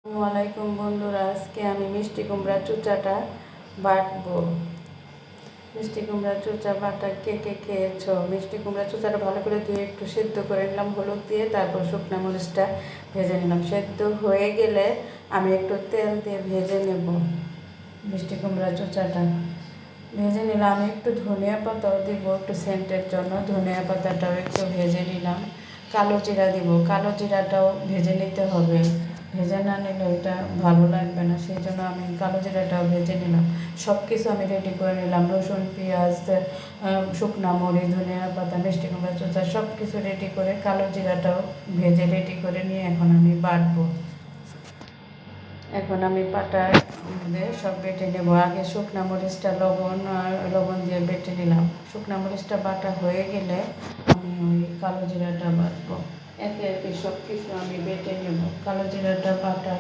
আসসালামাইকুম বন্ধুরা, আজকে আমি মিষ্টি কুমড়া চুচাটা বাটবো। মিষ্টি কুমড়া চুচা বাটা কে কে খেয়েছো? মিষ্টি কুমড়া চুচাটা ভালো করে ধুয়ে একটু সেদ্ধ করে নিলাম হলুদ দিয়ে, তারপর শুকনো মরিচটা ভেজে নিলাম। সেদ্ধ হয়ে গেলে আমি একটু তেল দিয়ে ভেজে নেব। মিষ্টি কুমড়া চুচাটা ভেজে নিলাম। আমি একটু ধনিয়া পাতাও দিব একটু সেন্টের জন্য, ধনিয়া পাতাটাও একটু ভেজে নিলাম। কালো জিরা দিব, কালো জিরাটাও ভেজে নিতে হবে, ভেজে না নিলে ওইটা ভালো লাগবে না, সেই জন্য আমি কালো জিরাটাও ভেজে নিলাম। সব কিছু আমি রেডি করে নিলাম, রসুন, পেঁয়াজ, শুকনা মরিচ, ধনিয়া পাতা, মিষ্টি কুমড়া চুচা সব কিছু রেডি করে কালো জিরাটাও ভেজে রেডি করে নিয়ে এখন আমি বাটবো। এখন আমি পাটার মধ্যে সব বেটে নেব। আগে শুকনা মরিচটা লবণ দিয়ে বেটে নিলাম। শুকনা মরিচটা বাটা হয়ে গেলে আমি ওই কালো জিরাটা বাটবো। একে একে সব কিছু আমি বেটে নেব। কালো জিরাটা বাটা